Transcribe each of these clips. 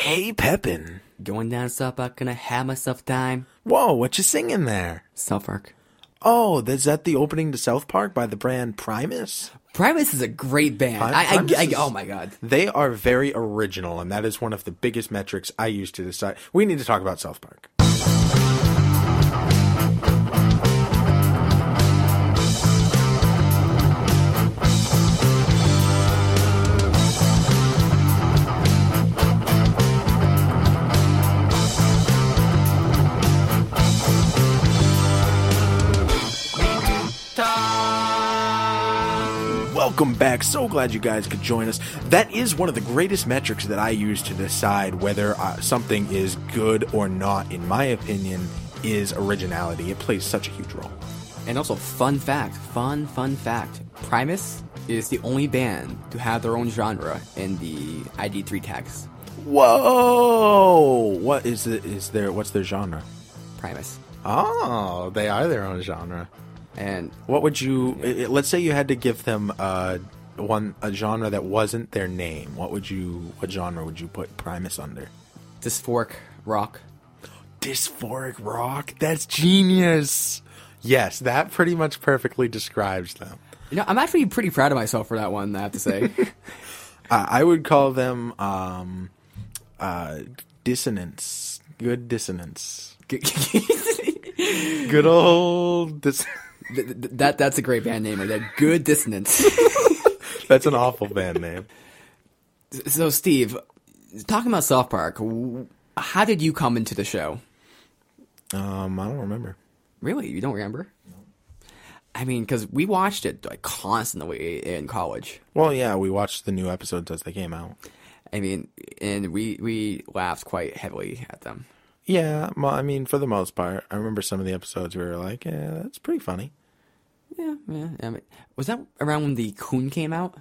Hey, Pepin. Going down to Southpark, gonna have myself time. Whoa, what you singing there? Southpark. Oh, is that the opening to Southpark by the brand Primus? Primus is a great band. Oh my god. They are very original, and that is one of the biggest metrics I use to decide. We need to talk about Southpark. Welcome back. So glad you guys could join us. That is one of the greatest metrics that I use to decide whether something is good or not, in my opinion, is originality. It plays such a huge role. And also, fun fact. Primus is the only band to have their own genre in the ID3 tags. Whoa! What is it? What's their genre? Primus. Oh, they are their own genre. And what would you? Let's say you had to give them a genre that wasn't their name. What genre would you put Primus under? Dysphoric rock. Dysphoric rock. That's genius. Yes, that pretty much perfectly describes them. You know, I'm actually pretty proud of myself for that one, I have to say. I would call them dissonance. Good dissonance. Good old dissonance. That's a great band name, right there. Good Dissonance. That's an awful band name. So, Steve, talking about Southpark, how did you come into the show? I don't remember. Really? You don't remember? No. I mean, because we watched it like constantly in college. Well, yeah, we watched the new episodes as they came out. I mean, and we laughed quite heavily at them. Yeah, well, I mean, for the most part. I remember some of the episodes we were like, yeah, that's pretty funny. Yeah. I mean, was that around when the Coon came out?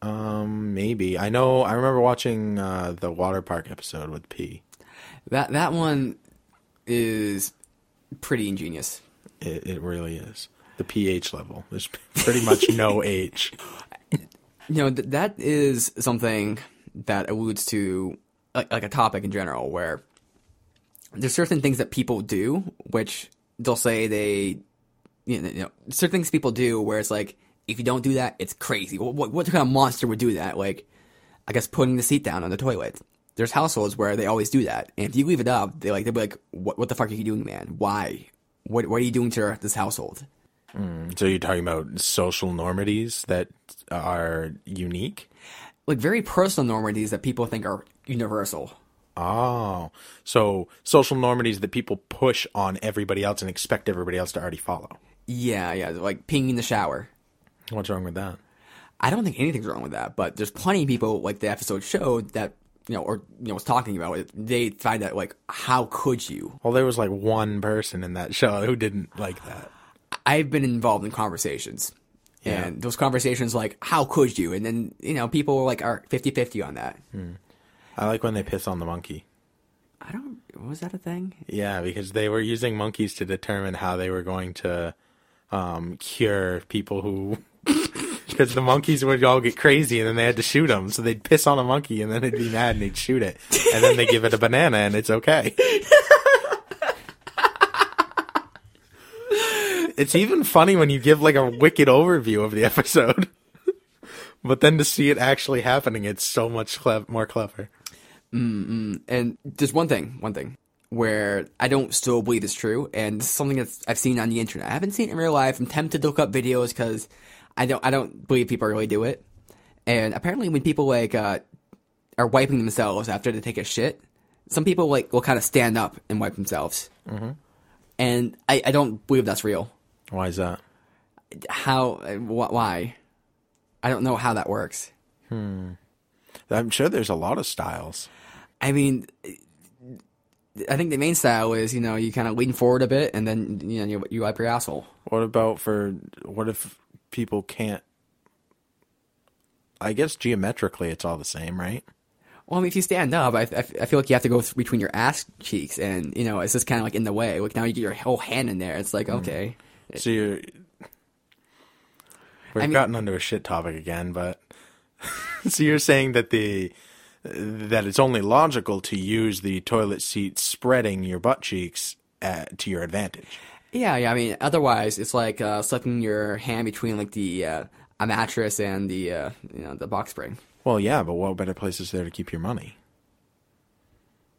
Maybe. I remember watching the water park episode with P. That one is pretty ingenious. It really is. The pH level. There's pretty much no H. You know, that is something that alludes to like a topic in general where there's certain things that people do, which they'll say certain things people do where it's like, if you don't do that, it's crazy. What kind of monster would do that? Like, I guess putting the seat down on the toilet. There's households where they always do that. And if you leave it up, they'll be like, what the fuck are you doing, man? Why? What are you doing to this household? So you're talking about social normities that are unique? Like very personal normities that people think are universal. Oh, so social normities that people push on everybody else and expect everybody else to already follow. Yeah, like peeing in the shower. What's wrong with that? I don't think anything's wrong with that, but there's plenty of people, like the episode showed, that, was talking about it. They find that, like, how could you? Well, there was, like, one person in that show who didn't like that. I've been involved in conversations. Yeah. And those conversations, like, how could you? And then, people, like, are 50-50 on that. I like when they piss on the monkey. Was that a thing? Yeah, because they were using monkeys to determine how they were going to cure people who... Because the monkeys would all get crazy and then they had to shoot them. So they'd piss on a monkey and then they'd be mad and they'd shoot it. And then they give it a banana and it's okay. It's even funny when you give like a wicked overview of the episode. But then to see it actually happening, it's so much more clever. And there's one thing where I don't still believe it's true, and this is something that I've seen on the internet. I haven't seen it in real life. I'm tempted to look up videos because I don't believe people really do it. And apparently, when people like are wiping themselves after they take a shit, some people like will kind of stand up and wipe themselves. Mm-hmm. And I don't believe that's real. Why is that? Why? I don't know how that works. I'm sure there's a lot of styles. I mean, I think the main style is, you kind of lean forward a bit and then, you wipe your asshole. What if people can't? I guess geometrically it's all the same, right? Well, I mean, if you stand up, I feel like you have to go between your ass cheeks and, it's just kind of like in the way. Like now you get your whole hand in there. It's like, okay. So we've gotten onto a shit topic again, but so you're saying that the that it's only logical to use the toilet seat spreading your butt cheeks to your advantage. Yeah, I mean, otherwise it's like slipping your hand between like the a mattress and the the box spring. Well, yeah, but what better place is there to keep your money?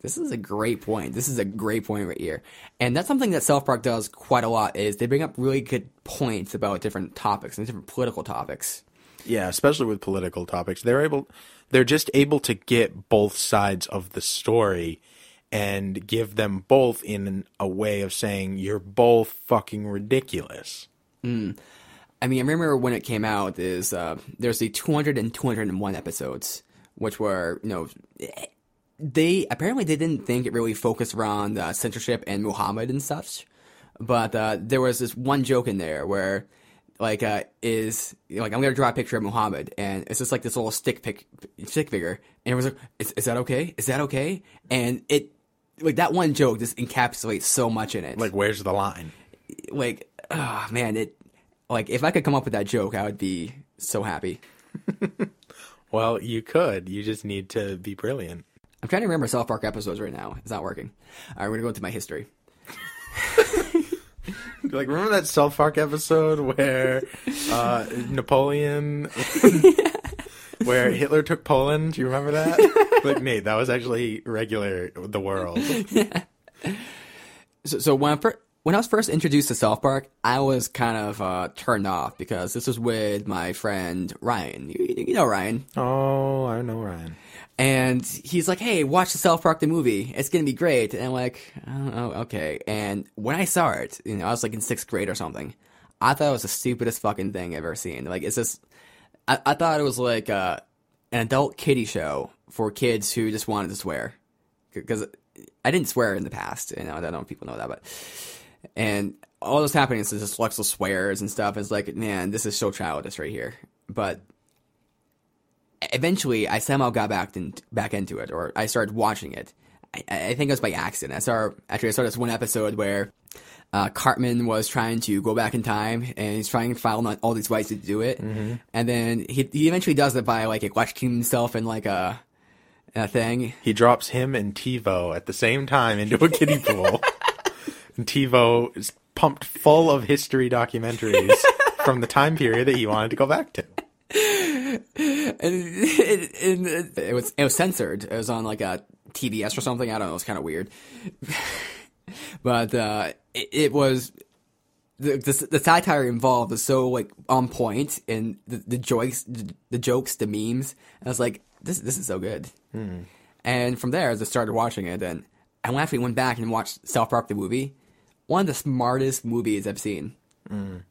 This is a great point. This is a great point right here. And that's something that Southpark does quite a lot, is they bring up really good points about different topics and different political topics. Yeah, especially with political topics. They're just able to get both sides of the story and give them both in a way of saying you're both fucking ridiculous. I mean, I remember when it came out, there's the 200 and 201 episodes, which were, they didn't think it really focused around censorship and Muhammad and such, but there was this one joke in there where I'm gonna draw a picture of Muhammad, and it's just like this little stick figure, and it was like, is that okay? Is that okay? And it, like, that one joke just encapsulates so much in it. Like, where's the line? Like, oh man, if I could come up with that joke, I would be so happy. Well, you could. You just need to be brilliant. I'm trying to remember South Park episodes right now. It's not working. All right, we're gonna go into my history. Like, remember that South Park episode where Napoleon, where Hitler took Poland? Do you remember that? Like, Nate, that was actually the world. Yeah. So when I was first introduced to South Park, I was kind of turned off because this was with my friend Ryan. You know Ryan. Oh, I know Ryan. And he's like, hey, watch the South Park the movie. It's going to be great. And I'm like, oh, okay. And when I saw it, I was like in 6th grade or something. I thought it was the stupidest fucking thing I've ever seen. Like, it's just, I thought it was like an adult kiddie show for kids who just wanted to swear. Because I didn't swear in the past. I don't know if people know that, but... And all this happening is just Lexel swears and stuff. It's like, man, this is so childish right here. But eventually, I somehow got back into it, or I started watching it. I think it was by accident. I saw this one episode where Cartman was trying to go back in time, and he's trying to file all these rights to do it. Mm-hmm. And then he eventually does it by like electrocuting himself in like a thing. He drops him and TiVo at the same time into a kiddie pool. And TiVo is pumped full of history documentaries from the time period that he wanted to go back to. And it was censored. It was on like a TBS or something. I don't know. It was kind of weird. But it was the satire involved was so like on point, and the jokes, the memes. I was like, this is so good. Mm. And from there, as I started watching it, and I actually went back and watched South Park the movie. One of the smartest movies I've seen. Mm.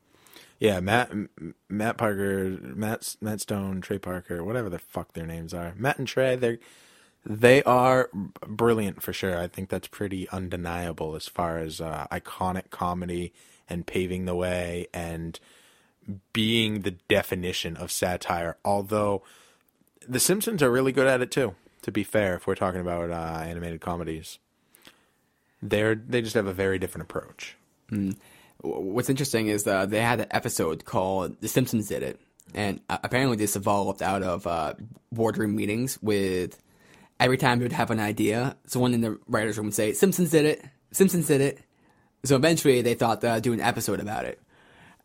Yeah, Matt Parker, Matt Stone, Trey Parker, whatever the fuck their names are. Matt and Trey, they are brilliant for sure. I think that's pretty undeniable as far as iconic comedy and paving the way and being the definition of satire. Although The Simpsons are really good at it too, to be fair, if we're talking about animated comedies. They just have a very different approach. Mm. What's interesting is they had an episode called The Simpsons Did It. And apparently this evolved out of boardroom meetings with every time they would have an idea, someone in the writer's room would say, Simpsons did it. Simpsons did it. So eventually they thought they'd do an episode about it.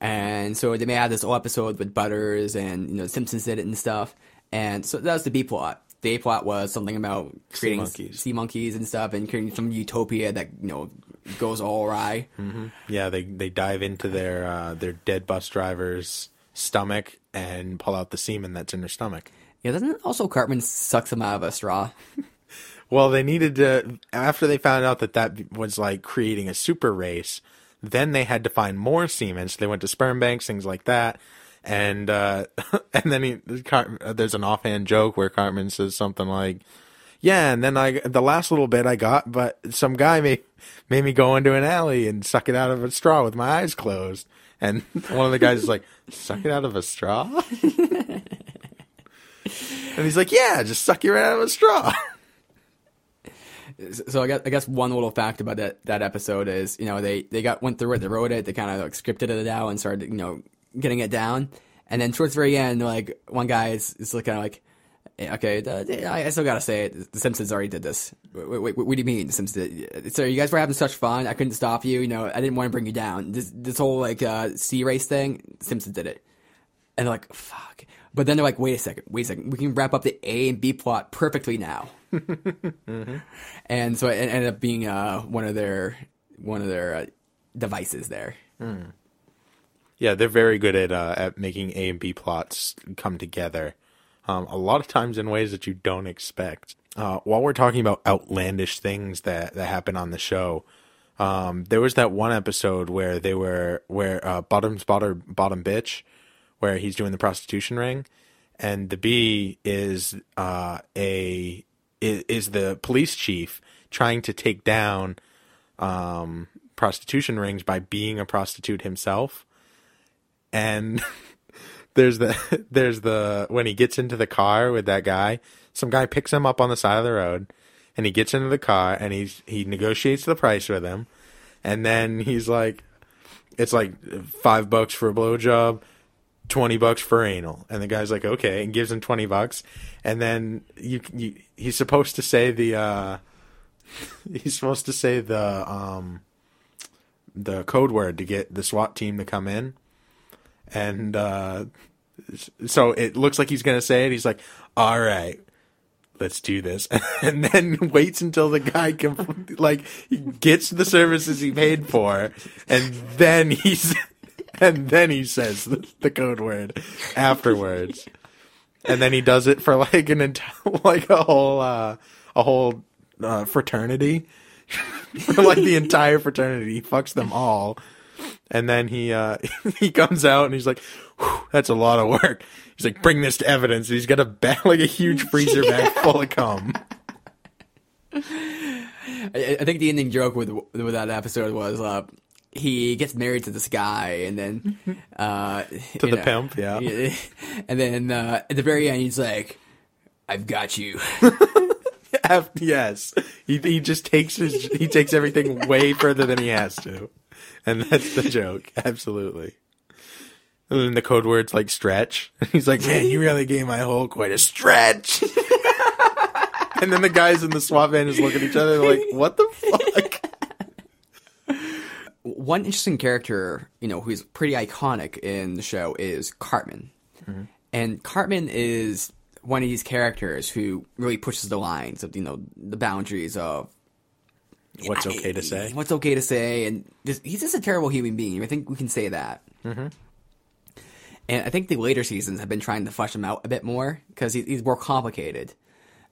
And so they may have this whole episode with Butters and, Simpsons did it and stuff. And so that was the B plot. The A plot was something about creating sea monkeys and stuff, and creating some utopia that goes all awry. Mm-hmm. Yeah, they dive into their dead bus driver's stomach and pull out the semen that's in their stomach. Yeah, doesn't also Cartman sucks them out of a straw? Well, they needed to, after they found out that was like creating a super race, then they had to find more semen, so they went to sperm banks, things like that. And then there's an offhand joke where Cartman says something like, yeah, and then the last little bit I got, but some guy made me go into an alley and suck it out of a straw with my eyes closed. And one of the guys is like, suck it out of a straw? And he's like, yeah, just suck it right out of a straw. So I guess one little fact about that episode is, they went through it, they wrote it, they kind of like scripted it out and started, getting it down. And then towards the very end, like, one guy is like, kind of like, Okay, I still gotta say it. The Simpsons already did this. Wait, what do you mean? The Simpsons did? So you guys were having such fun. I couldn't stop you. You know, I didn't want to bring you down. This whole like sea race thing. Simpsons did it, and they're like, fuck. But then they're like, wait a second. We can wrap up the A and B plot perfectly now. Mm-hmm. And so it ended up being one of their devices there. Mm. Yeah, they're very good at making A and B plots come together. A lot of times in ways that you don't expect. While we're talking about outlandish things that happen on the show, there was that one episode where Bottom's bottom bitch, where he's doing the prostitution ring, and the B is the police chief trying to take down prostitution rings by being a prostitute himself, and there's the when he gets into the car with that guy, some guy picks him up on the side of the road, and he gets into the car and he negotiates the price with him, and then he's like, it's like $5 for a blowjob, $20 for anal, and the guy's like, okay, and gives him $20, and then he's supposed to say the code word to get the SWAT team to come in, and so it looks like he's gonna say it. He's like, all right, let's do this, and then waits until the guy gets the services he paid for, and then he says the code word afterwards, and then he does it for like a whole fraternity, for like the entire fraternity. He fucks them all, and then he comes out and he's like, that's a lot of work. He's like, bring this to evidence. And he's got a bag, like a huge freezer bag full of cum. I think the ending joke with that episode was he gets married to this guy, and then to the pimp, yeah. And then at the very end, he's like, "I've got you." Yes, he just takes everything way further than he has to, and that's the joke. Absolutely. And then the code word's like stretch. He's like, man, you really gave my hole quite a stretch. And then the guys in the SWAT van just look at each other like, what the fuck? One interesting character, who's pretty iconic in the show is Cartman. Mm-hmm. And Cartman is one of these characters who really pushes the lines of, the boundaries of what's okay to say. What's okay to say. And he's just a terrible human being. I think we can say that. Mm-hmm. And I think the later seasons have been trying to flesh him out a bit more because he's more complicated.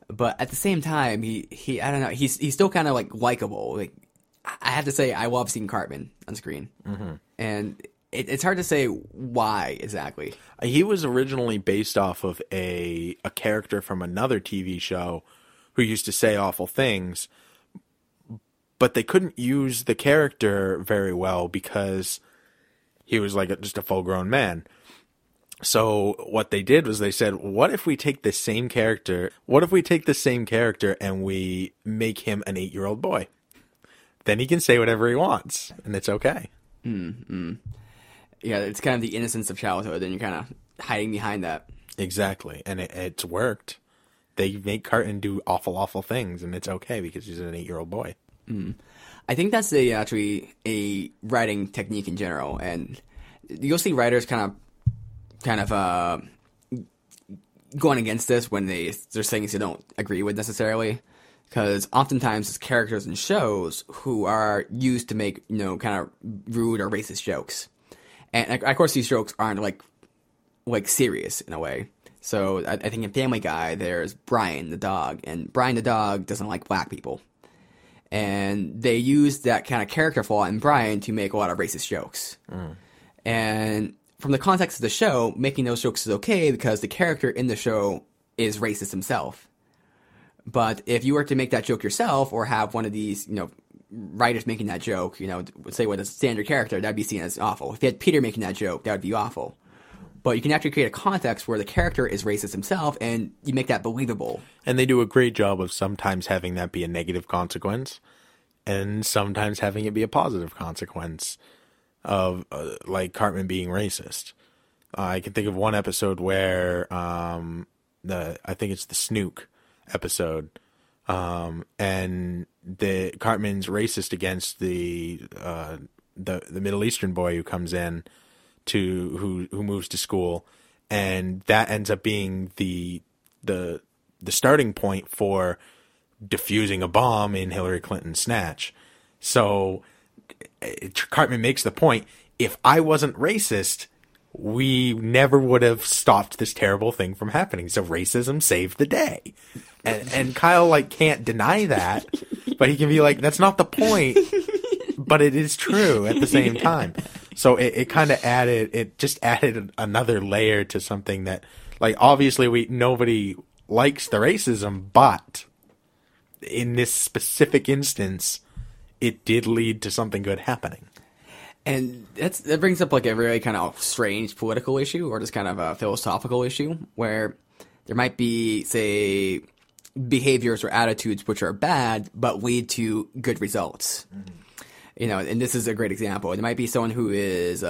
But at the same time, he I don't know, he's still kind of like likable. Like, I have to say, I love seeing Cartman on screen, mm-hmm. and it's hard to say why exactly. He was originally based off of a character from another TV show who used to say awful things, but they couldn't use the character very well because he was like just a full-grown man. So what they did was they said, what if we take the same character and we make him an 8-year-old boy? Then he can say whatever he wants, and it's okay. Mm-hmm. Yeah, it's kind of the innocence of childhood, and you're kind of hiding behind that. Exactly, and it's worked. They make Cartman do awful, awful things, and it's okay because he's an 8-year-old boy. Mm. I think that's actually a writing technique in general, and you'll see writers kind of going against this when there's things they don't agree with necessarily, because oftentimes it's characters in shows who are used to make kind of rude or racist jokes, and of course these jokes aren't like serious in a way. So I think in Family Guy there's Brian the dog, and Brian the dog doesn't like black people, and they use that kind of character flaw in Brian to make a lot of racist jokes. And from the context of the show, making those jokes is okay because the character in the show is racist himself. But if you were to make that joke yourself, or have one of these, writers making that joke, say with a standard character, that'd be seen as awful. If you had Peter making that joke, that would be awful. But you can actually create a context where the character is racist himself, and you make that believable. And they do a great job of sometimes having that be a negative consequence, and sometimes having it be a positive consequence of like Cartman being racist. I can think of one episode where I think it's the Snook episode, and the Cartman's racist against the Middle Eastern boy who comes in who moves to school, and that ends up being the starting point for diffusing a bomb in Hillary Clinton's snatch. So Cartman makes the point, if I wasn't racist, we never would have stopped this terrible thing from happening. So racism saved the day. And Kyle, like, can't deny that, but he can be like, that's not the point, but it is true at the same time. So it kind of added another layer to something that, like, obviously nobody likes the racism, but in this specific instance, it did lead to something good happening. And that brings up like a very kind of strange political issue, or just kind of a philosophical issue, where there might be, say, behaviors or attitudes which are bad but lead to good results. Mm-hmm. You know, and this is a great example. There might be someone who is,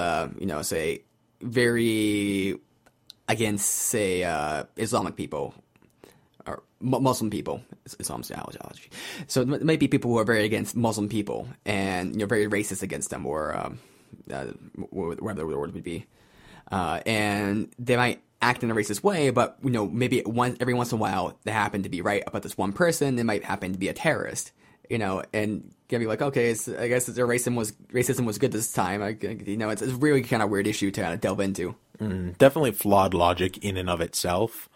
say, very against, say, Islamic people or Muslim people. Islam's ideology. So it might be people who are very against Muslim people and, very racist against them, or whatever the word would be. And they might act in a racist way, but, maybe every once in a while they happen to be right about this one person. They might happen to be a terrorist, and can be like, okay, I guess their racism was good this time. It's a really kind of weird issue to kind of delve into. Definitely flawed logic in and of itself.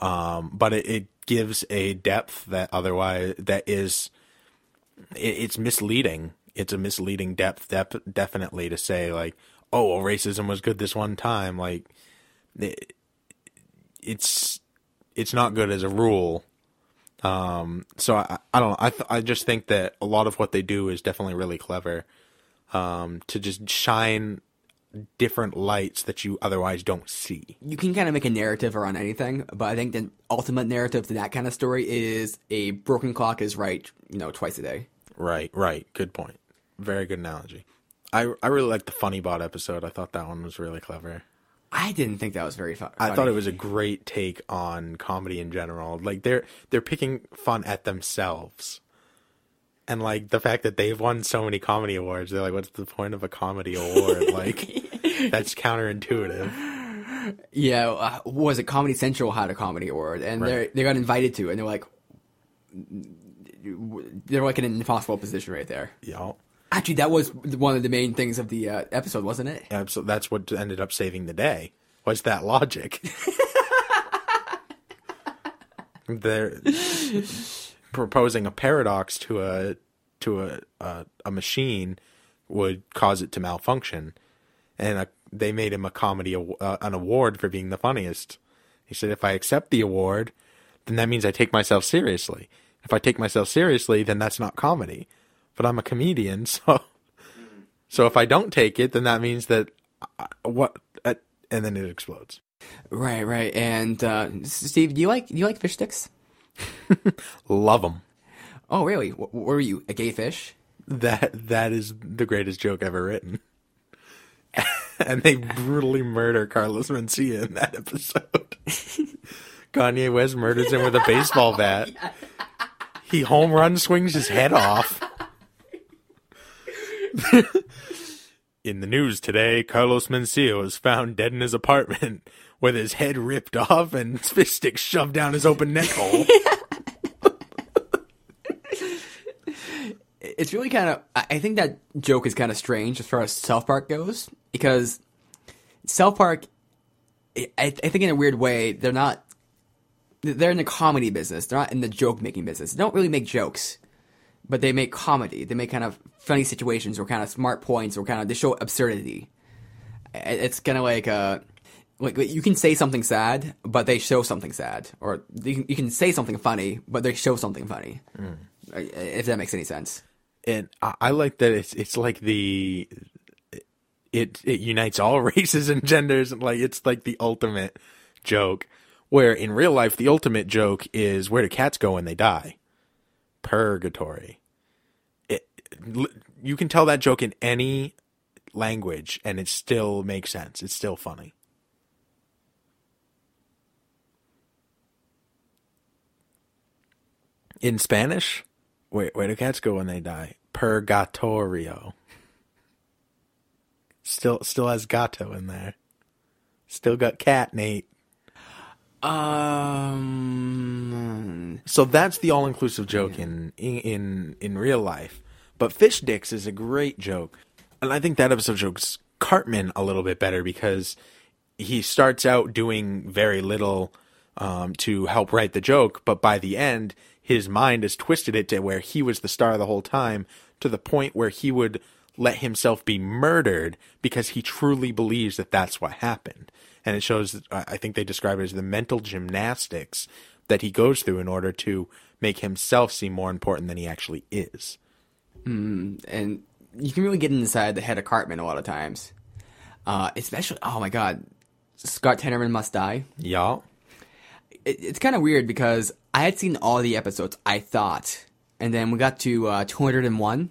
But it gives a depth that otherwise it's misleading. It's a misleading depth, definitely, to say like, oh, well, racism was good this one time. Like, it's not good as a rule. So I don't know. I just think that a lot of what they do is definitely really clever, to just shine different lights that you otherwise don't see. You can kind of make a narrative around anything, but I think the ultimate narrative to that kind of story is a broken clock is right, twice a day. Right. Good point. Very good analogy. I really liked the Funny Bot episode. I thought that one was really clever. I didn't think that was very funny. I thought it was a great take on comedy in general. Like, they're picking fun at themselves. And, like, the fact that they've won so many comedy awards, they're like, what's the point of a comedy award? Like, that's counterintuitive. Yeah, was it Comedy Central had a comedy award, and right. They got invited to, and they're like in an impossible position right there. Yeah. Actually, that was one of the main things of the episode, wasn't it? Absolutely. That's what ended up saving the day, was that logic. They're proposing a paradox to a machine would cause it to malfunction, and they made him an award for being the funniest. He said, if I accept the award, then that means I take myself seriously. If I take myself seriously, then that's not comedy. But I'm a comedian, so if I don't take it, then that means that and then it explodes. Right. And Steve, do you like fish sticks? Love them. Oh, really? What were you, a gay fish? That is the greatest joke ever written. And they brutally murder Carlos Mencia in that episode. Kanye West murders him with a baseball bat. He home run swings his head off. In the news today, Carlos Mencia was found dead in his apartment with his head ripped off and fish sticks shoved down his open neck hole. It's really kind of... I think that joke is kind of strange as far as Southpark goes, because Southpark, I think in a weird way, they're in the comedy business. They're not in the joke-making business. They don't really make jokes, but they make comedy. They make kind of funny situations or kind of smart points or kind of... They show absurdity. It's kind of like you can say something sad, but they show something sad. Or you can say something funny, but they show something funny. If that makes any sense. And I like that it's like it unites all races and genders. Like, it's like the ultimate joke. Where in real life, the ultimate joke is, where do cats go when they die? Purgatory. You can tell that joke in any language, and it still makes sense. It's still funny. In Spanish, where do cats go when they die? Purgatorio. Still has gato in there. Still got cat, Nate. So that's the all-inclusive joke in real life. But Fish Dicks is a great joke. And I think that episode jokes Cartman a little bit better because he starts out doing very little to help write the joke, but by the end, his mind has twisted it to where he was the star the whole time, to the point where he would let himself be murdered because he truly believes that that's what happened. And it shows, I think they describe it as the mental gymnastics that he goes through in order to make himself seem more important than he actually is. And you can really get inside the head of Cartman a lot of times. Especially, oh my god, Scott Tenorman Must Die. Yeah. It's kind of weird because I had seen all the episodes, I thought. And then we got to 201,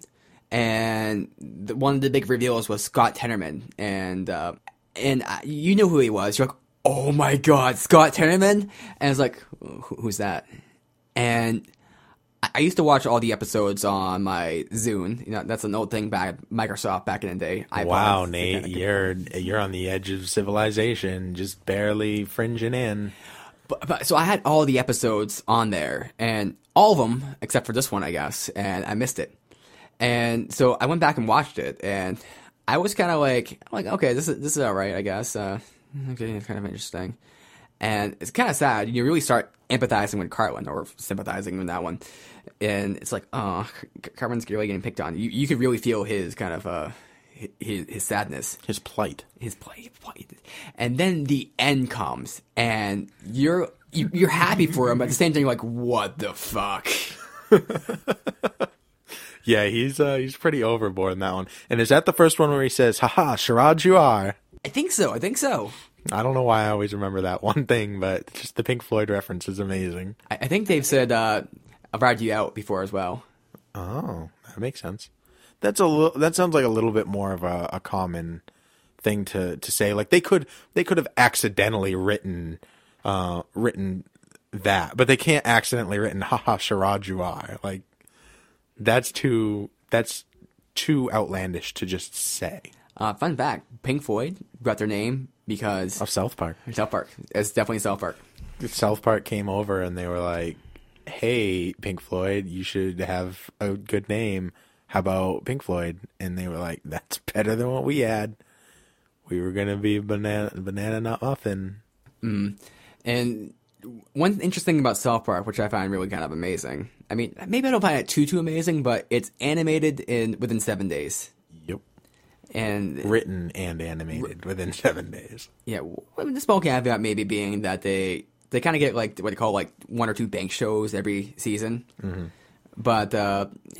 and one of the big reveals was Scott Tenorman. And you know who he was. You're like, oh my god, Scott Tenorman? And I was like, who's that? And I used to watch all the episodes on my Zune. You know, that's an old thing back at Microsoft back in the day. Wow, Nate, you're on the edge of civilization, just barely fringing in. But so I had all the episodes on there, and all of them except for this one, I guess, and I missed it. And so I went back and watched it, and I was kind of like, okay, this is all right, I guess. Okay, it's kind of interesting. And it's kind of sad. You really start empathizing with Cartman, or sympathizing with that one. And it's like, oh, Cartman's really getting picked on. You could really feel his kind of his sadness, his plight. And then the end comes, and you're happy for him, but at the same time you're like, what the fuck? Yeah, he's pretty overboard in that one. And is that the first one where he says, haha, charade you are? I think so. I don't know why I always remember that one thing, but just the Pink Floyd reference is amazing. I think they've said, I'll ride you out before as well. Oh, that makes sense. That sounds like a little bit more of a common thing to say. Like they could have accidentally written that, but they can't accidentally written haha charade you are. Like that's too outlandish to just say. Fun fact: Pink Floyd got their name because of South Park. South Park. It's definitely South Park. South Park came over and they were like, "Hey, Pink Floyd, you should have a good name. How about Pink Floyd?" And they were like, "That's better than what we had. We were gonna be banana not muffin." And one interesting thing about South Park, which I find really kind of amazing. I mean, maybe I don't find it too amazing, but it's animated within 7 days. Yep. And written and animated within 7 days. Yeah, the small caveat maybe being that they kind of get like what they call like 1 or 2 bank shows every season. Mm-hmm. But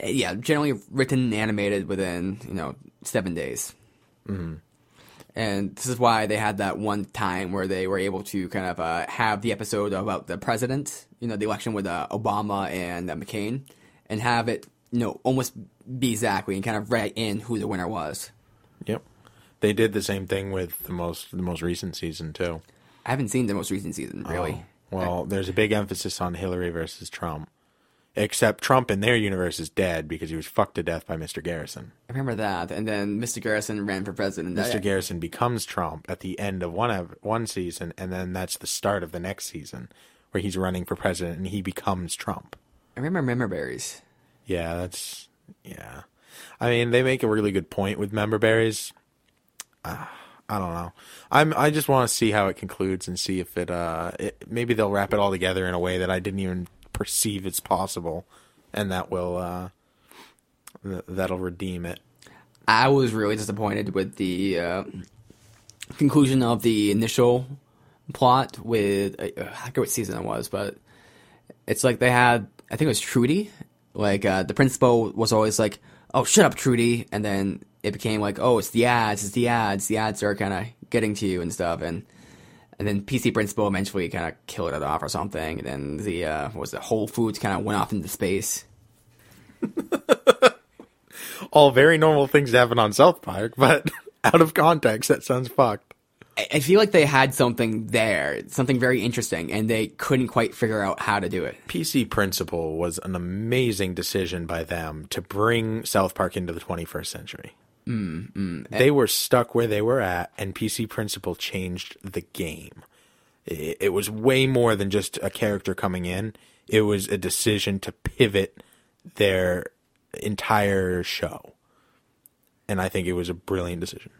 yeah, generally written and animated within 7 days. Mm-hmm. And this is why they had that one time where they were able to kind of have the episode about the president, the election with Obama and McCain, and have it, almost be exactly and kind of write in who the winner was. Yep. They did the same thing with the most recent season, too. I haven't seen the most recent season, really. Well, there's a big emphasis on Hillary versus Trump. Except Trump in their universe is dead because he was fucked to death by Mr. Garrison. I remember that. And then Mr. Garrison ran for president. Mr. Garrison becomes Trump at the end of one season, and then that's the start of the next season where he's running for president and he becomes Trump. I remember member berries. Yeah, I mean, they make a really good point with member berries. I don't know. I just want to see how it concludes and see if it maybe they'll wrap it all together in a way that I didn't even perceive it's possible, and that will that'll redeem it. I was really disappointed with the conclusion of the initial plot with I forget what season it was, but it's like they had, I think it was Trudy, like the principal was always like, "Oh, shut up, Trudy," and then it became like, "Oh, it's the ads the ads are kind of getting to you and stuff," and then PC Principal eventually kind of killed it off or something. And then the Whole Foods kind of went off into space. All very normal things to happen on South Park, but out of context, that sounds fucked. I feel like they had something there, something very interesting, and they couldn't quite figure out how to do it. PC Principle was an amazing decision by them to bring South Park into the 21st century. They were stuck where they were at, and PC Principle changed the game. It was way more than just a character coming in. It was a decision to pivot their entire show. And I think it was a brilliant decision.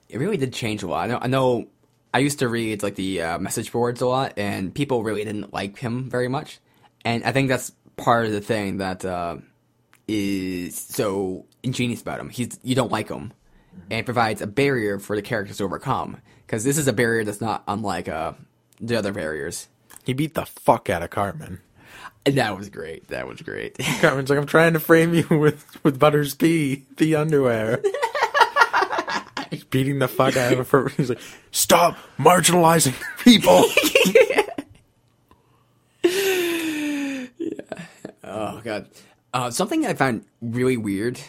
It really did change a lot. I know I used to read like the message boards a lot, and people really didn't like him very much. And I think that's part of the thing that is so ingenious about him. You don't like him, and it provides a barrier for the characters to overcome. Because this is a barrier that's not unlike the other barriers. He beat the fuck out of Cartman. And that was great. Cartman's like, I'm trying to frame you with Butter's pee underwear. He's beating the fuck out of her. He's like, stop marginalizing people. Yeah. Oh, God. Something I found really weird,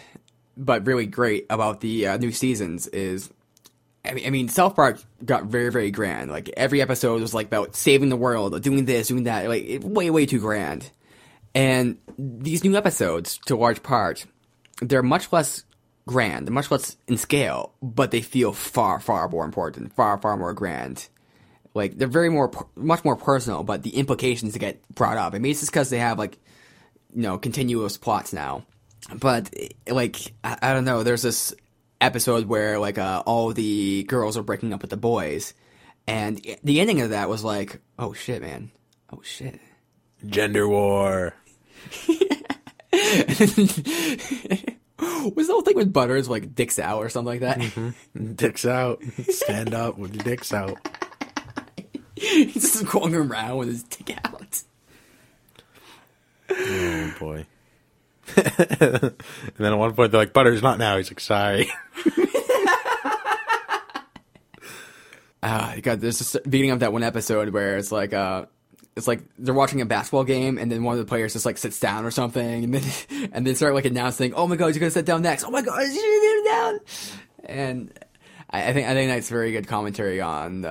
but really great about the new seasons is, I mean, South Park got very, very grand. Like, every episode was, like, about saving the world, doing this, doing that. Like, way, way too grand. And these new episodes, to a large part, they're much less grand, much less in scale, but they feel far, far more important, far, far more grand. Like, they're much more personal, but the implications that get brought up. I mean, it's just because they have, like, continuous plots now. But, like, I don't know, there's this episode where, like, all the girls are breaking up with the boys, and the ending of that was like, oh shit, man. Oh shit. Gender war. Was the whole thing with Butters like dicks out or something like that? Mm-hmm. Dicks out. Stand up with your dicks out. He's just going around with his dick out. Oh boy. And then at one point they're like, Butters, not now. He's like, sorry. God, there's this beginning of that one episode where it's like they're watching a basketball game, and then one of the players just like sits down or something, and then start like announcing, "Oh my God, you're gonna sit down next! Oh my God, you're gonna down!" And I think that's very good commentary on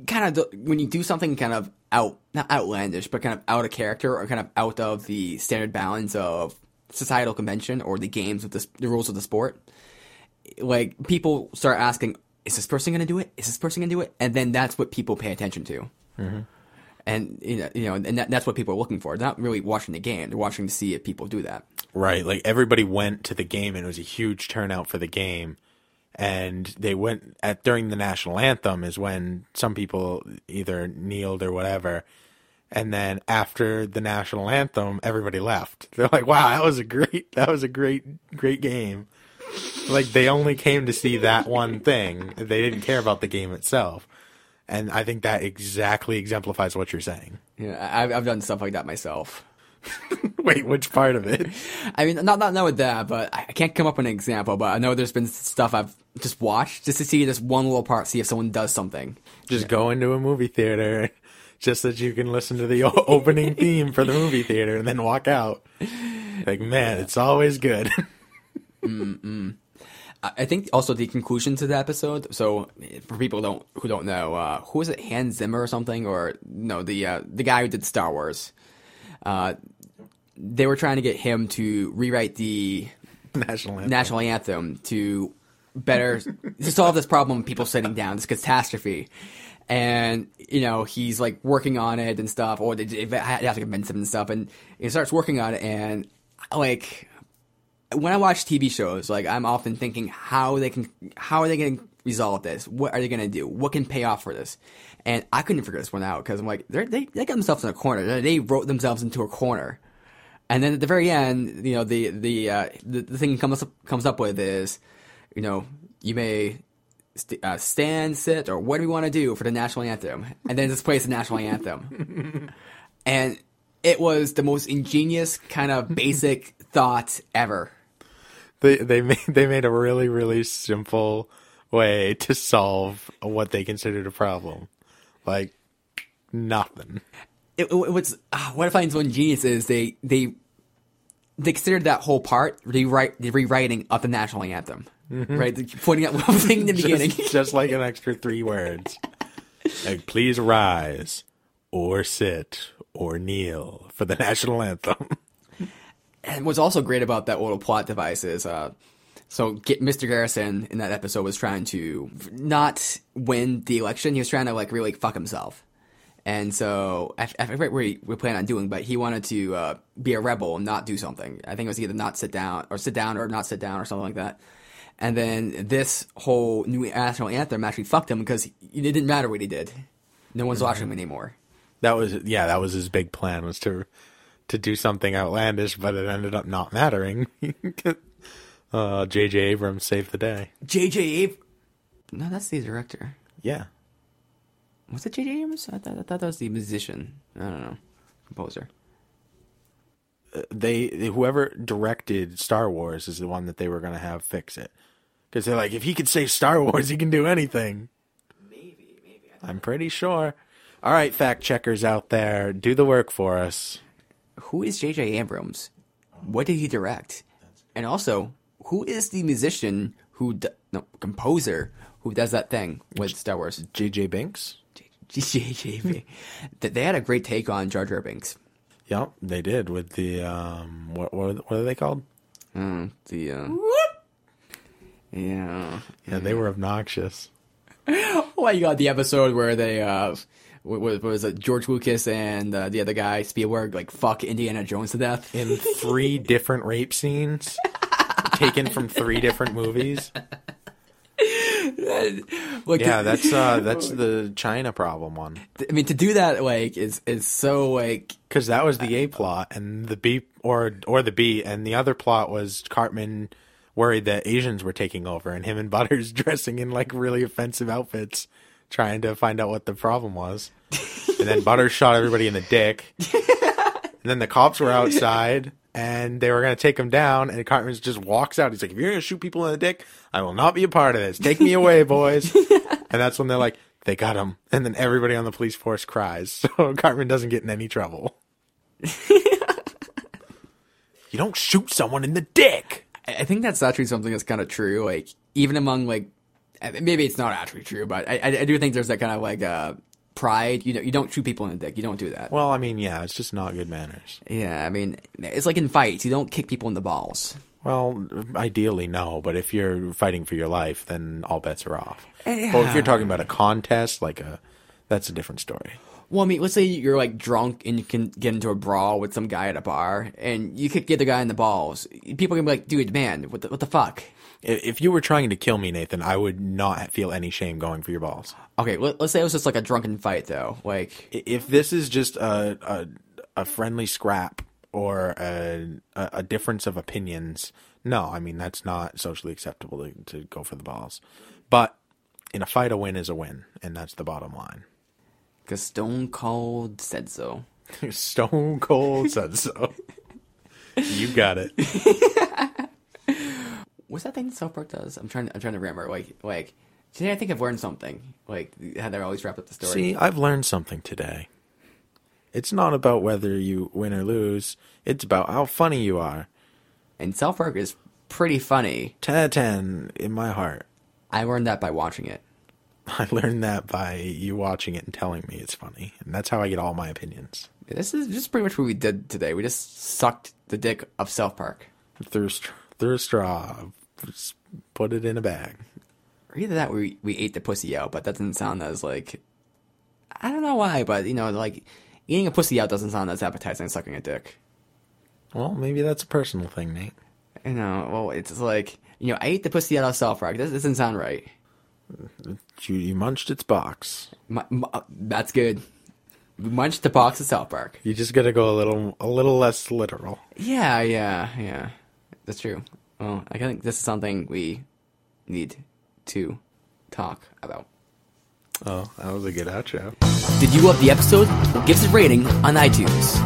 kind of when you do something kind of not outlandish, but kind of out of character or kind of out of the standard balance of societal convention or the games of the rules of the sport. Like, people start asking, "Is this person gonna do it? Is this person gonna do it?" And then that's what people pay attention to. Mm-hmm. And and that's what people are looking for. They're not really watching the game; they're watching to see if people do that. Right, like everybody went to the game, and it was a huge turnout for the game. And they went during the national anthem is when some people either kneeled or whatever. And then after the national anthem, everybody left. They're like, "Wow, that was a great game." Like, they only came to see that one thing. They didn't care about the game itself. And I think that exactly exemplifies what you're saying. Yeah, I've done stuff like that myself. Wait, which part of it? I mean, not with that, but I can't come up with an example. But I know there's been stuff I've just watched just to see this one little part, see if someone does something. Just go into a movie theater just so that you can listen to the opening theme for the movie theater and then walk out. Like, man, it's always good. I think also the conclusion to the episode. So for people who don't know, who was it? Hans Zimmer or something, or no, the guy who did Star Wars. They were trying to get him to rewrite the national anthem to solve this problem of people sitting down, this catastrophe. And, he's like working on it and stuff, or they have to convince him and stuff. And he starts working on it, and like, when I watch TV shows, like, I'm often thinking how are they going to resolve this? What are they going to do? What can pay off for this? And I couldn't figure this one out because I'm like, they got themselves in a corner. They wrote themselves into a corner. And then at the very end, the thing comes up with is, you may stand, sit, or what do we want to do for the national anthem? And then just plays the national anthem. And it was the most ingenious kind of basic thought ever. They made a really, really simple way to solve what they considered a problem. Like, nothing. It was what I find so ingenious is they considered that whole part the rewriting of the national anthem. right? Pointing out one thing in the beginning. Just like an extra 3 words. Like, please rise, or sit, or kneel for the national anthem. And what's also great about that little plot device is, Mr. Garrison in that episode was trying to not win the election. He was trying to like really fuck himself. And so I forget what he planned on doing, but he wanted to be a rebel and not do something. I think it was either not sit down or not sit down or something like that. And then this whole new national anthem actually fucked him because it didn't matter what he did. No one's watching him anymore. That was his big plan, was to do something outlandish, but it ended up not mattering. J.J. Abrams saved the day. No, that's the director. Yeah. Was it J.J. Abrams? I thought that was the musician. I don't know. Composer. Whoever directed Star Wars is the one that they were going to have fix it. Because they're like, if he could save Star Wars, he can do anything. Maybe. I'm pretty sure. All right, fact checkers out there, do the work for us. Who is J.J. Abrams? What did he direct? And also, who is the musician composer who does that thing with Star Wars? J.J. Binks? J.J. They had a great take on Jar Jar Binks. Yep, they did with the what are they called? Yeah, they were obnoxious. Oh my god, the episode where they was it George Lucas and the other guy Spielberg like fuck Indiana Jones to death in 3 different rape scenes taken from 3 different movies. Like, that's the China problem one. I mean, to do that like is so like, because that was the A plot, and the B or the B, and the other plot was Cartman worried that Asians were taking over, and him and Butters dressing in like really offensive outfits, trying to find out what the problem was. And then Butters shot everybody in the dick. And then the cops were outside, and they were going to take him down, and Cartman just walks out. He's like, if you're going to shoot people in the dick, I will not be a part of this. Take me away, boys. And that's when they're like, they got him. And then everybody on the police force cries. So Cartman doesn't get in any trouble. You don't shoot someone in the dick. I think that's actually something that's kind of true. Like, even among, like, maybe it's not actually true, but I do think there's that kind of, like, pride. You know, you don't shoot people in the dick. You don't do that. Well, I mean, yeah, it's just not good manners. Yeah, I mean, it's like in fights. You don't kick people in the balls. Well, ideally, no. But if you're fighting for your life, then all bets are off. Yeah. Well, if you're talking about a contest, that's a different story. Well, I mean, let's say you're, like, drunk and you can get into a brawl with some guy at a bar, and you kick the other guy in the balls. People can be like, dude, man, what the fuck? If you were trying to kill me, Nathan, I would not feel any shame going for your balls. Okay, let's say it was just, like, a drunken fight, though. Like, if this is just a friendly scrap or a difference of opinions, no, I mean, that's not socially acceptable to go for the balls. But in a fight, a win is a win, and that's the bottom line. Because Stone Cold said so. Stone Cold said so. You got it. What's that thing that Southpark does? I'm trying to remember. Like today I think I've learned something. Like how they always wrap up the story. See, I've learned something today. It's not about whether you win or lose. It's about how funny you are. And Southpark is pretty funny. 10 out of 10 in my heart. I learned that by watching it. I learned that by you watching it and telling me it's funny. And that's how I get all my opinions. This is just pretty much what we did today. We just sucked the dick of Southpark. Through a straw. Just put it in a bag. Or either that or we ate the pussy out, but that doesn't sound as like... I don't know why, but, you know, like, eating a pussy out doesn't sound as appetizing as sucking a dick. Well, maybe that's a personal thing, Nate. You know, well, it's like, you know, I ate the pussy out of Southpark. That doesn't sound right. You munched its box. That's good. We munched the box of Southpark. You just gotta go a little less literal. Yeah. That's true. Well, I think this is something we need to talk about. Oh, that was a good outro. Did you love the episode? Well, give us a rating on iTunes.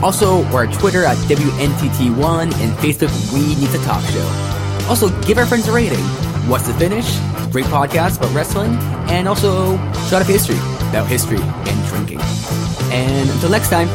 Also, we're on Twitter at WNTT1 and Facebook We Need to Talk Show. Also, give our friends a rating. What's the Finish? Great podcast about wrestling. And also, Shot of History about history and drinking. And until next time.